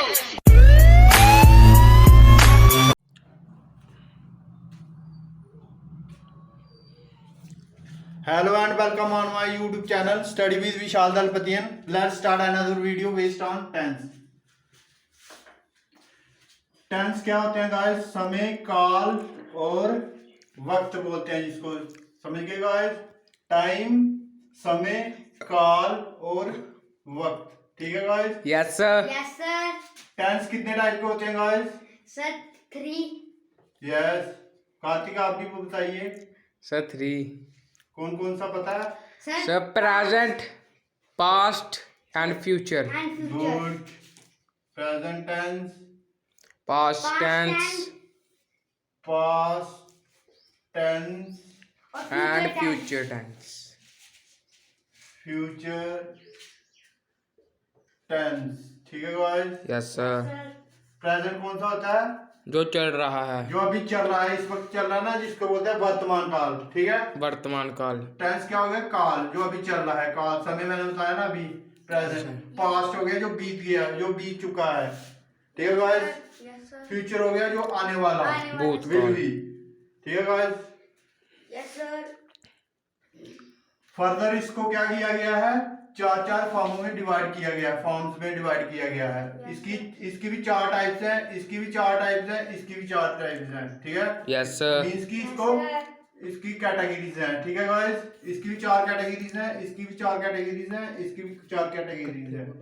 Hello and welcome on my YouTube channel Study with Vishal Dalpatian. Let's start another video based on tense. Tense क्या होते हैं guys? समय, काल और वक्त बोलते हैं जिसको, समझ गए गाइस? टाइम, समय, काल और वक्त, ठीक है guys? Yes sir. Yes sir. Tense कितने टाइप के होते हैं गाइस? सर 3। यस। कार्तिक आप भी बताइए सर 3। कौन कौन सा पता है? Sir present, past and future. Good. Present tense, past tense past tense and future tense. Future tense, ठीक है गाइस? Yes sir. प्रेजेंट कौन सा होता है? जो चल रहा है, जो अभी चल रहा है, इस वक्त चल रहा है ना, जिसको बोलते हैं वर्तमान काल, ठीक है? वर्तमान काल। टेंस क्या हो गया? काल, जो अभी चल रहा है। काल समय मैंने बताया ना अभी। प्रेजेंट, पास्ट हो गया जो बीत गया, जो बीत चुका है, ठीक है गाइस? फ्यूचर हो गया जो आने वाला, भूतकाल, ठीक है गाइस? Yes sir. फर्दर इसको क्या किया गया है? चार चार फॉर्मों में डिवाइड किया गया है, फॉर्म्स में डिवाइड किया गया है। इसकी भी चार टाइप्स हैं, इसकी भी चार टाइप्स हैं, इसकी भी चार टाइप्स हैं, ठीक है? Yes sir. मींस की इसकी कैटेगरीज हैं, ठीक है गाइस? इसकी भी चार कैटेगरीज हैं, इसकी भी चार कैटेगरीज हैं, इसकी भी चार कैटेगरीज हैं।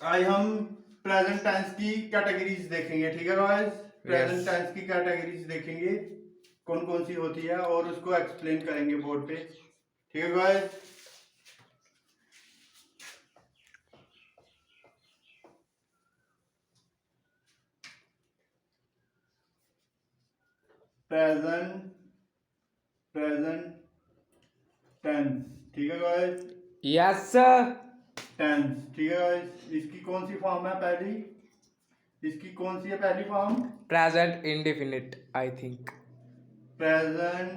आज हम प्रेजेंट टेंस की कैटेगरीज देखेंगे, ठीक है गाइस? प्रेजेंट टेंस की कैटेगरीज देखेंगे कौन कौन सी होती है और उसको एक्सप्लेन करेंगे बोर्ड पे, ठीक है गाइस? प्रेजेंट टेंस, ठीक है गाइस? Yes sir. टेंस, ठीक है गाइस? इसकी कौन सी फॉर्म है पहली? इसकी कौन सी है पहली form? Present indefinite, I think. Present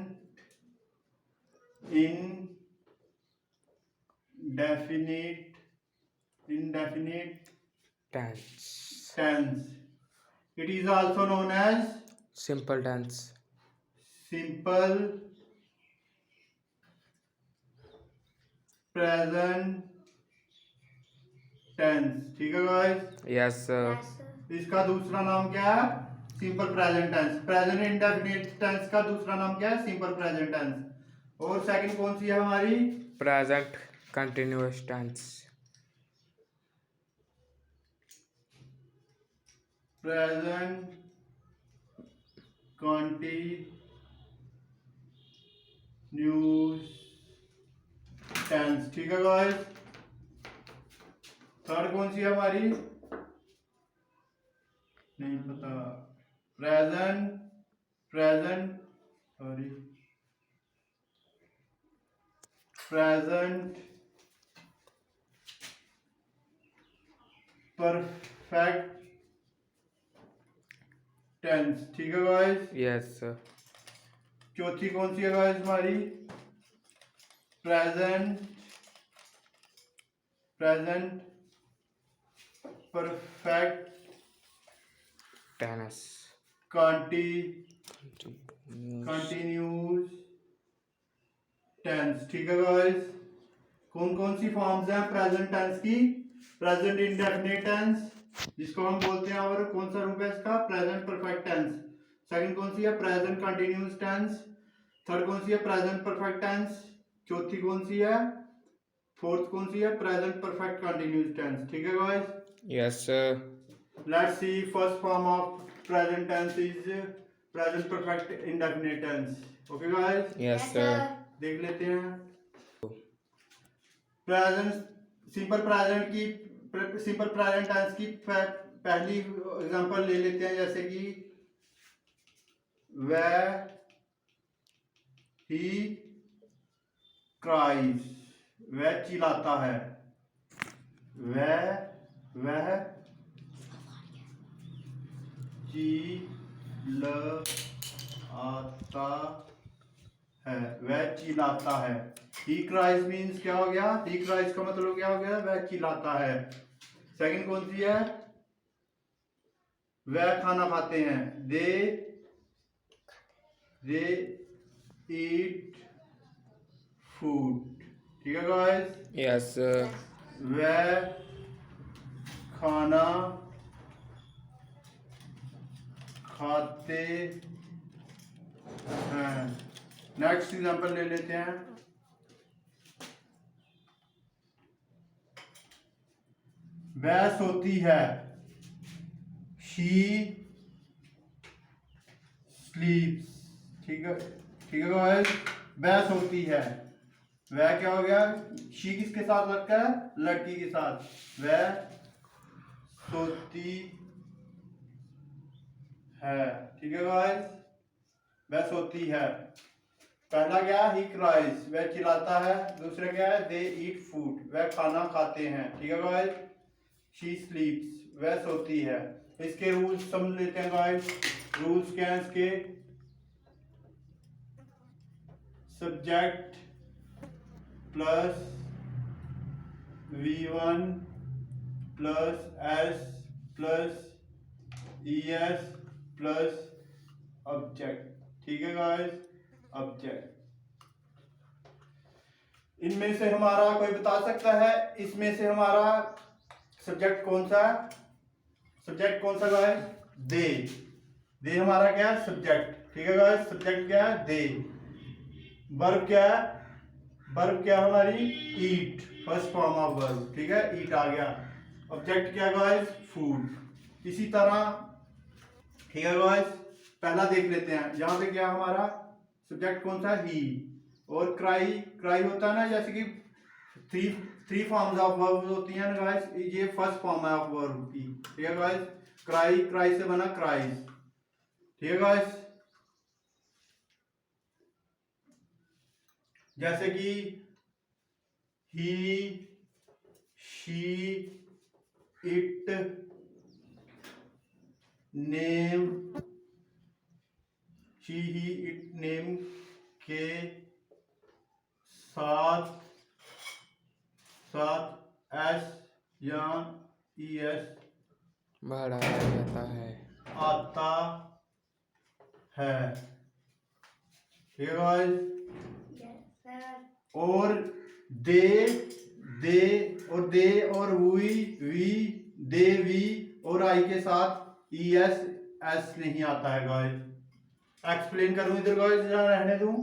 indefinite tense. It is also known as simple tense. simple present tense, ठीक है गाइस? Yes sir. इसका दूसरा नाम क्या है? Simple present tense. Present indefinite tense का दूसरा नाम क्या है? Simple present tense. और सेकंड कौन सी है हमारी? Present continuous tense. Present continuous tense, ठीक है गाइस? थर्ड कौन सी है हमारी? नहीं पता। प्रेजेंट परफेक्ट टेंस, ठीक है गाइस? Yes sir. चौथी कौन सी है गाइस हमारी? Present perfect tense. Continuous tense, ठीक है गाइस? कौन कौन सी फॉर्म्स हैं प्रेजेंट टेंस की? प्रेजेंट इंडेफिनिट टेंस, जिसको हम बोलते हैं, और कौन सा रूप है इसका? Present perfect tense. सेकंड कौन सी है? Present continuous tense. थर्ड कौन सी है? Present perfect tense. चौथी कौन सी है? फोर्थ कौन सी है? प्रेजेंट परफेक्ट कंटिन्यूस टेंस, ठीक है guys? Yes sir. Let's see first form of present tense is present perfect indefinite tense, okay guys? Yes sir. देख लेते हैं। सिंपल प्रेजेंट टेंस की पहली एग्जांपल ले लेते हैं, जैसे कि वह ही क्राइज, वह चिल्लाता है। वह चिल्लाता है। ही क्राइज मीन्स क्या हो गया? ही क्राइज का मतलब क्या हो गया? वह चिल्लाता है। सेकंड कौन सी है? वह खाना खाते हैं, दे ईट फूड। ठीक है गाइस, Yes. वह खाना खाते हैं। नेक्स्ट एग्जांपल ले लेते हैं। वह सोती है, शी स्लीप्स। ठीक है, ठीक है गाइस, वह सोती है, वह क्या हो गया? शी किसके साथ लगता है? लड़की के साथ। वह सोती है। ठीक है गाइस, वह सोती है। पहला क्या? ही क्राइज, वह चिल्लाता है। दूसरा क्या है? दे ईट फूड, वह खाना खाते हैं। ठीक है गाइस, शी स्लीप्स, वह सोती है। इसके रूल्स समझ लेते हैं गाइस। रूल्स क्या हैं इसके? Subject plus V1 plus S plus ES plus object. ठीक है गाइस, ऑब्जेक्ट। इनमें से हमारा कोई बता सकता है इसमें से हमारा सब्जेक्ट कौन सा है? सब्जेक्ट कौन सा गाइस? दे। दे हमारा क्या है? सब्जेक्ट। ठीक है गाइस, सब्जेक्ट क्या है? दे। वर्ब क्या है? वर्ब क्या हमारी? ईट, फर्स्ट फॉर्म ऑफ वर्ब। ठीक है, ईट आ गया। ऑब्जेक्ट क्या गाइस? फूड। इसी तरह, ठीक है गाइस, पहला देख लेते हैं। यहाँ पे क्या हमारा सब्जेक्ट कौन सा? ही। और क्राई, क्राई होता है ना, जैसे कि थ्री फॉर्म्स ऑफ वर्ब होती हैं ना गाइस, ये फर्स्ट फॉर्म है ऑफ वर्ब की। ठीक है गाइस, क्राई, क्राई से बना क्राइज। ठीक है गाइस, जैसे कि he, she, it, name, she, he, it, name के साथ साथ एस या ES बढ़ाया जाता है। आता है। ठीक है गाइस, Yes, sir. और दे और वी, दे, वी और आई के साथ ES S नहीं आता है गाइस। एक्सप्लेन करूं इधर गाइस, जरा रहने दूं।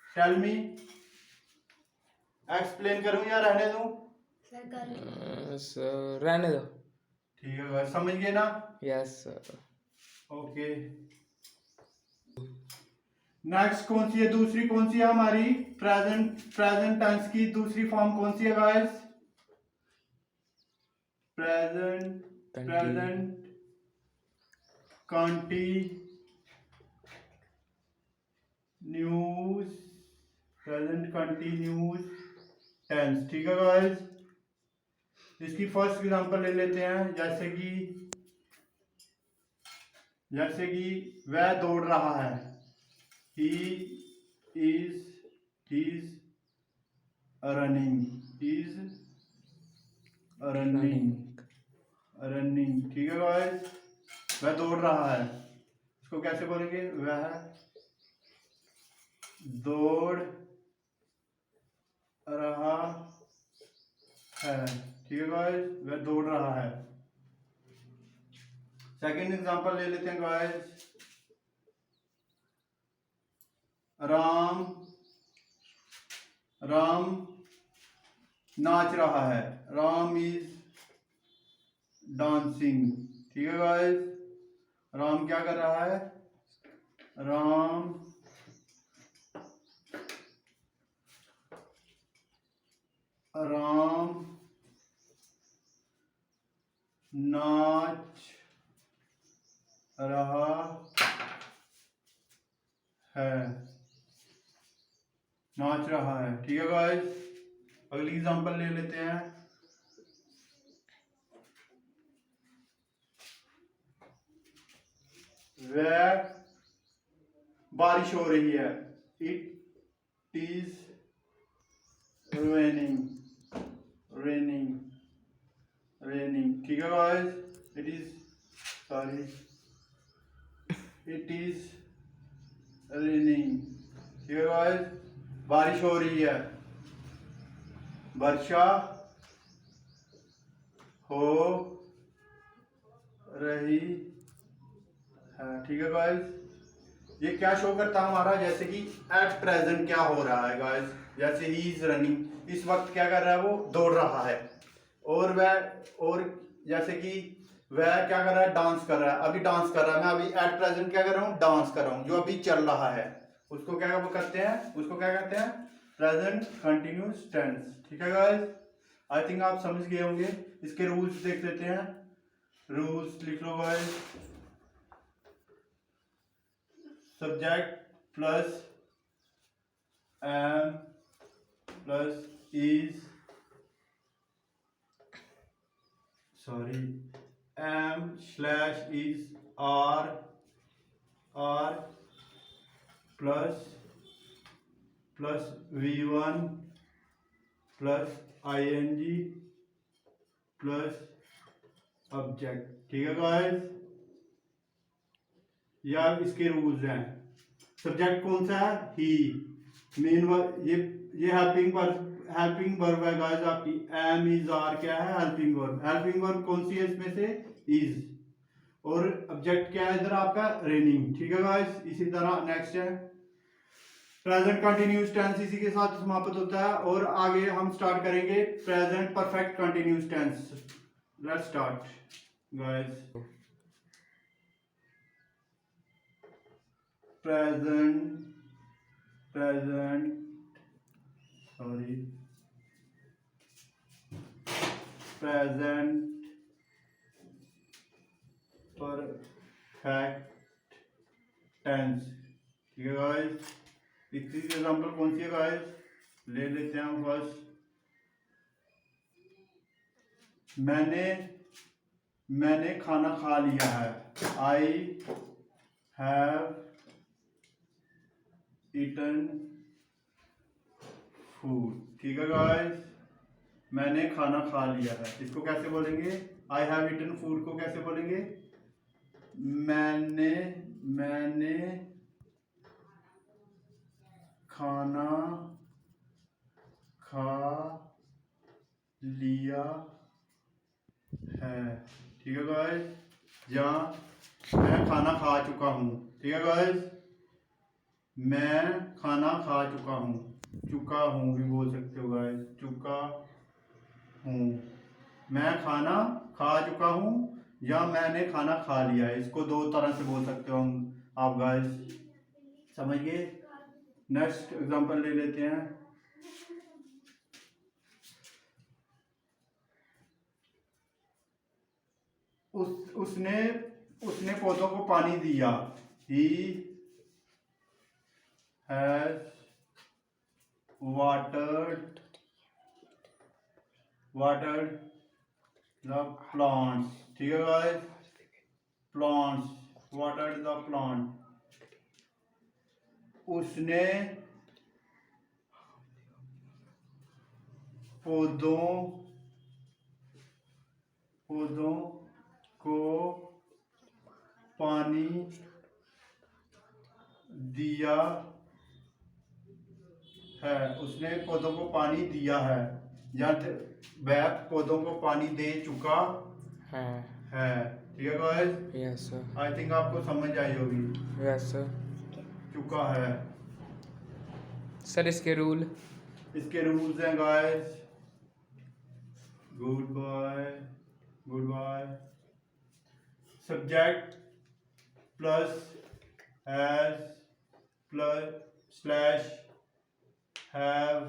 टेल मी, एक्सप्लेन करूं या रहने दूं? Sir, कर So, रहने दो। ठीक है गाइस, समझ गए ना? Yes, sir. ओके। नेक्स्ट कौन सी है? दूसरी कौन सी है हमारी? प्रेजेंट टेंस की दूसरी फॉर्म कौन सी है गाइस? Present continuous tense. ठीक है गाइस, इसकी फर्स्ट एग्जांपल ले लेते हैं। जैसे कि वह दौड़ रहा है, he is running। ठीक है गाइस, वह दौड़ रहा है, इसको कैसे बोलेंगे? वह दौड़ रहा है। ठीक है गाइस, वह दौड़ रहा है। सेकंड एग्जांपल ले लेते हैं गाइस। राम नाच रहा है, राम इज डांसिंग। ठीक है गाइस, राम क्या कर रहा है? राम नाच रहा है, नाच रहा है। ठीक है गाइस, अगली एग्जांपल ले लेते हैं। वह बारिश हो रही है, इट इज रेनिंग। ठीक है guys, it is sorry it is raining. ठीक है गाइस, बारिश हो रही है, वर्षा हो रही है। ठीक है गाइस, ये क्या शो करता है हमारा, जैसे कि एट प्रेजेंट क्या हो रहा है गाइस, जैसे ही इज रनिंग, इस वक्त क्या कर रहा है, वो दौड़ रहा है। और जैसे कि वह क्या कर रहा है, डांस कर रहा है, अभी डांस कर रहा है। मैं अभी एट प्रेजेंट क्या कर रहा हूँ, डांस कर रहा हूँ, जो अभी चल रहा है उसको क्या करते हैं, प्रेजेंट कंटिन्यूस टेंस। ठीक है गाइस, आई थिंक आप समझ गए होंगे। इसके रूल्स देख लेते हैं, रूल्स लिख लो guys. Subject plus am plus is am slash is are plus V1 plus ING plus object. ठीक है गाइस, या इसके रूल्स हैं। सब्जेक्ट कौन सा है, ही। मेन वर्ब, ये हेल्पिंग वर्ब है गाइस आपकी। एम इज आर क्या है, हेल्पिंग वर्ब कौन सी है इसमें से, इज। और ऑब्जेक्ट क्या है इधर आपका, रेनिंग। ठीक है गाइस, इसी तरह नेक्स्ट है प्रेजेंट कंटिन्यूस टेंस, इसी के साथ समाप्त होता है। और आगे हम स्टार्ट करेंगे present perfect continuous tense. Let's start guys. Present perfect tense. ठीक है गाइस, इसकी एग्जांपल कौन सी है गाइस, ले लेते हैं हम फर्स्ट। मैंने खाना खा लिया है, आई हैव ईटन फूड। ठीक है गाइस, मैंने खाना खा लिया है, इसको कैसे बोलेंगे, आई हैव ईटन फूड को कैसे बोलेंगे, मैंने खाना खा लिया है। ठीक है गाइस, जहाँ मैं खाना खा चुका हूँ। ठीक है गाइस, मैं खाना खा चुका हूँ भी बोल सकते हो गाइस, चुका हूँ। मैं खाना खा चुका हूँ या मैंने खाना खा लिया है, इसको दो तरह से बोल सकते हो हम आप गाइस, समझ गए। नेक्स्ट एग्जांपल ले लेते हैं। उसने पौधों को पानी दिया, he has watered the plants. ठीक है guys, plants, watered the plant. उसने पौधों को पानी दिया है, उसने पौधों को पानी दिया है, या वह पौधों को पानी दे चुका है। ठीक है guys, yes sir, I think आपको समझ आई होगी। Yes sir. चुका है। सर इसके रूल्स हैं guys, good bye. Subject plus has plus slash have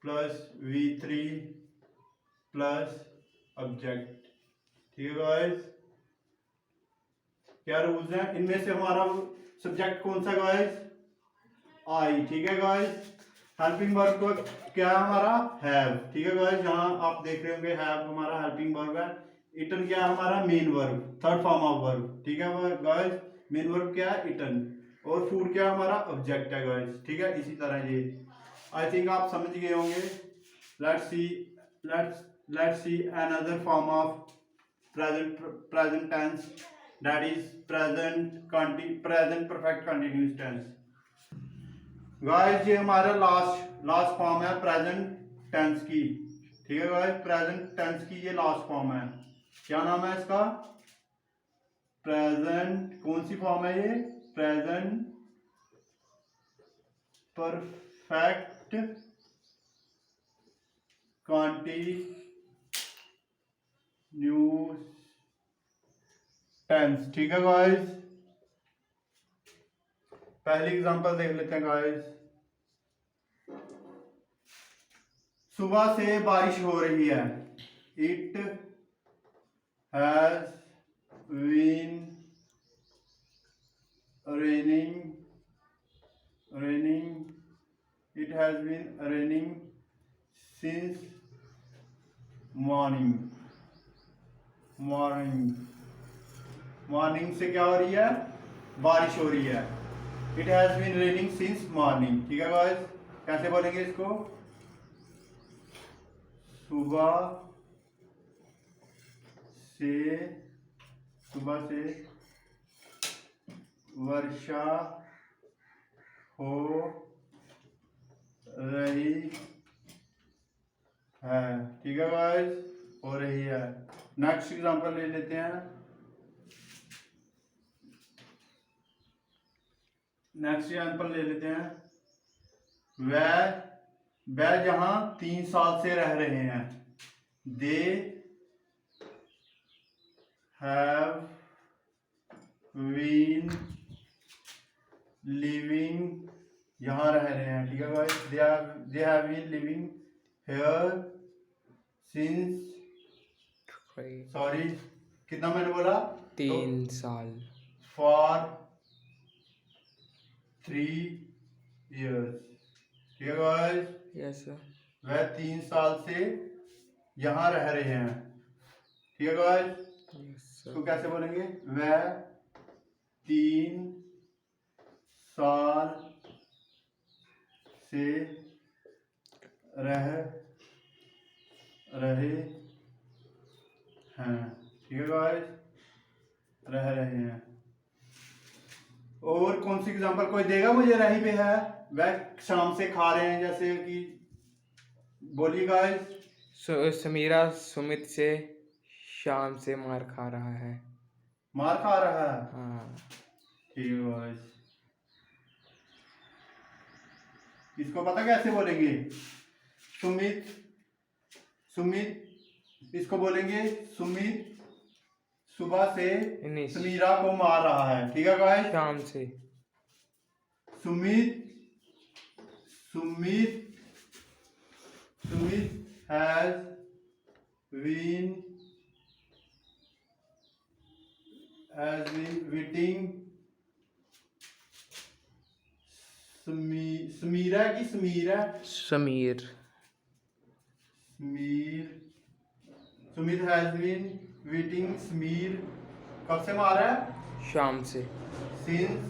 plus V3 plus object. ठीक है गाइस, क्या रूल्स हैं इनमें से, हमारा सब्जेक्ट कौन सा गाइस, आई। ठीक है गाइस, हेल्पिंग वर्ब को क्या है हमारा, हैव। ठीक है गाइस, यहाँ आप देख रहे होंगे हैव हमारा हेल्पिंग वर्ब है। इटन क्या है हमारा, main verb, third form of verb. ठीक है गाइस, मेन वर्ब क्या है, इटन। और फूड क्या हमारा, ऑब्जेक्ट है गाइस। ठीक है, इसी तरह ये आई थिंक आप समझ गए होंगे। Let's let's see another form of present tense, that is present perfect continuous tense. Guys ये हमारा लास्ट फॉर्म है प्रेजेंट टेंस की, ठीक है गाइस, प्रेजेंट टेंस की ये लास्ट फॉर्म है। क्या नाम है इसका? प्रेजेंट, कौन सी फॉर्म है ये? प्रेजेंट परफेक्ट कंटीन्यूअस टेंस, ठीक है गाइस। पहली एग्जांपल देख लेते हैं गाइस। सुबह से बारिश हो रही है। It has been raining, it has been raining since morning से क्या हो रही है? बारिश हो रही है। It has been raining since morning, ठीक है गाइस। कैसे बोलेंगे इसको? सुबह से वर्षा हो रही है, ठीक है गाइस, हो रही है। नेक्स्ट एग्जांपल ले लेते हैं। वह जहां 3 साल से रह रहे हैं। दे हैव बीन लिविंग, यहाँ रह रहे हैं, ठीक है guys. They have been living here since, sorry कितना मैंने बोला? 3 साल। फॉर 3 years, ठीक है गाइस। Yes sir. वह 3 साल से यहाँ रह रहे हैं, ठीक है गाइस। यस तो सर। कैसे बोलेंगे? वह 3 साल से रह रहे हैं, ठीक है गाइस, रह रहे हैं। और कौन सी एग्जांपल कोई देगा मुझे? रही पे है। वह शाम से खा रहे हैं, जैसे कि बोलिए गाइस। समीरा सुमित से शाम से मार खा रहा है। मार खा रहा है, हाँ। ठीक है गाइस। इसको पता कैसे बोलेंगे? सुमित इसको बोलेंगे सुमित सुबह से नहीं, समीरा को मार रहा है, ठीक है गाइस। शाम से। Sumit has been beating Samira की समीर है। Sameer. Sumit has been beating Sameer, कब से मारा है? शाम से। Since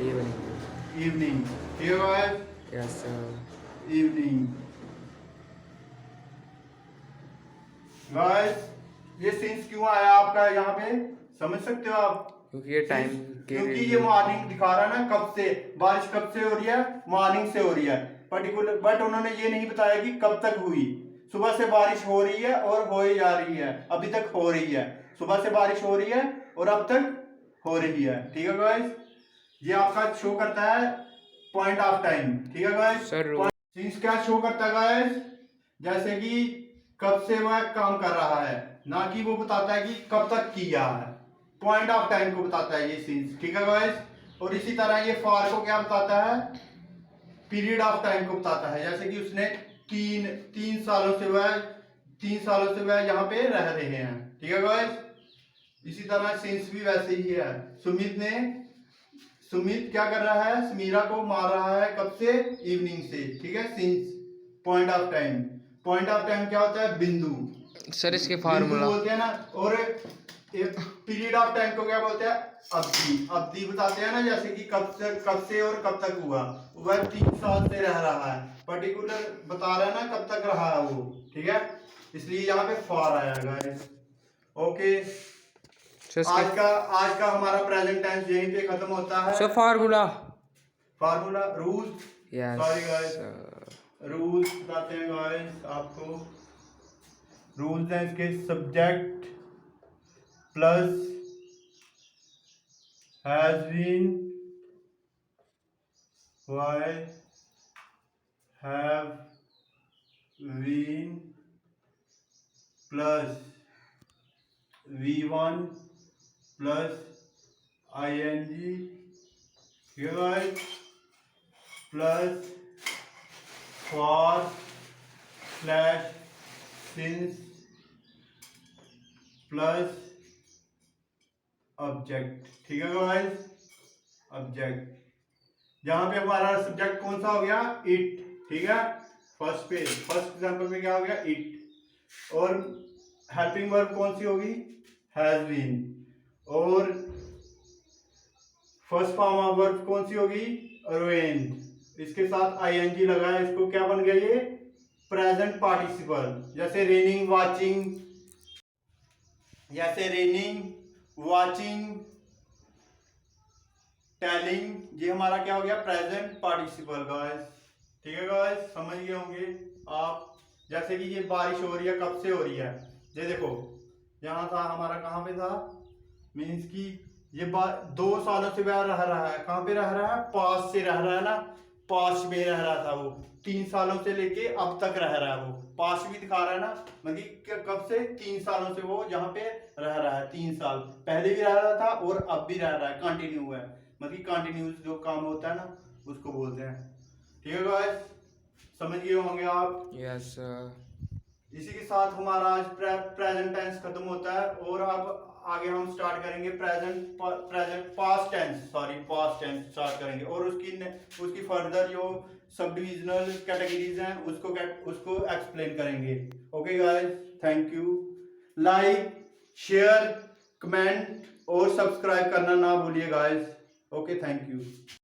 evening. ठीक है guys, yes sir. Evening. Guys ये सिंस क्यों आया आपका यहाँ पे, समझ सकते हो आप? क्योंकि ये टाइम क्योंकि ये मॉर्निंग दिखा रहा है ना, कब से बारिश कब से हो रही है? मॉर्निंग से हो रही है पर्टिकुलर, बट उन्होंने ये नहीं बताया कि कब तक हुई। सुबह से बारिश हो रही है और हो जा रही है, अभी तक हो रही है। सुबह से बारिश हो रही है और अब तक हो रही है, ठीक है गाइस। ये आपका शो करता है पॉइंट ऑफ टाइम, ठीक है गाइस। सिंस क्या शो करता है गाइस? जैसे कि कब से वह काम कर रहा है, ना कि वो बताता है कि कब तक किया है। पॉइंट ऑफ टाइम को बताता है ये सिंस, ठीक है गाइस। और इसी तरह ये फॉर को क्या बताता है? पीरियड ऑफ टाइम को बताता है। जैसे कि उसने तीन सालों से वह यहाँ पे रह रहे हैं, ठीक है गाइस। इसी तरह सिंस भी वैसे ही है। सुमित क्या कर रहा है? समीरा को मार रहा है, कब से? इवनिंग से, ठीक है। Since point of time. Point of time क्या होता है? बिंदु। सर इसके फार्मूला बोलते हैं ना। और पीरियड ऑफ टाइम को क्या बोलते हैं? अवधि। अवधि बताते हैं ना, जैसे कि कब से और कब तक हुआ। वह 3 साल से रह रहा है, पर्टिकुलर बता रहा है ना कब तक रहा है वो, ठीक है। इसलिए यहाँ पे फॉर आया गाइस। ओके, सो आज का हमारा प्रेजेंट टेंस यहीं पे खत्म होता है। So formula formula rule, sorry guys, yes rules बताते हैं गाइस आपको। रूल्स हैं इसके, subject plus has been, why have been plus V1 plus ING, plus for slash since plus object. ठीक है गाइस, ऑब्जेक्ट जहां पे हमारा सब्जेक्ट कौन सा हो गया, इट। ठीक है, फर्स्ट पे फर्स्ट एग्जांपल में क्या हो गया, इट। और हेल्पिंग वर्ब कौन सी होगी, हैज बीन। और फर्स्ट फॉर्म ऑफ वर्ब कौन सी होगी, अरेंज। इसके साथ ING लगा है, इसको क्या बन गया ये, प्रेजेंट पार्टिसिपल। जैसे रेनिंग वाचिंग, जैसे रेनिंग वाचिंग टेलिंग, ये हमारा क्या हो गया, प्रेजेंट पार्टिसिपल गाइस। ठीक है गाइस, समझ गए होंगे आप। जैसे कि ये बारिश हो रही है, कब से हो रही है, ये देखो यहाँ था हमारा, कहाँ पे था, मीन्स की ये 2 सालों से वह रह रहा है, कहाँ पे रह रहा है, पास से रह रहा है ना, पास में रह रहा था वो, 3 सालों से लेके अब तक रह रहा है वो, पास भी दिखा रहा है ना, मतलब कब से, 3 सालों से वो यहाँ पे रह रहा है, 3 साल पहले भी रह रहा था और अब भी रह रहा है, कंटिन्यू है, मतलब कंटिन्यूस जो काम होता है ना उसको बोलते हैं। ठीक है गाइस, समझ गए होंगे आप। यस इसी के साथ हमारा आज प्रेजेंट टेंस खत्म होता है, और अब आगे हम स्टार्ट करेंगे पास्ट टेंस स्टार्ट करेंगे, और उसकी फर्दर जो सब डिविजनल कैटेगरीज हैं उसको एक्सप्लेन करेंगे। Okay guys, thank you. Like, share, comment और सब्सक्राइब करना ना भूलिए गाइस। Okay, thank you.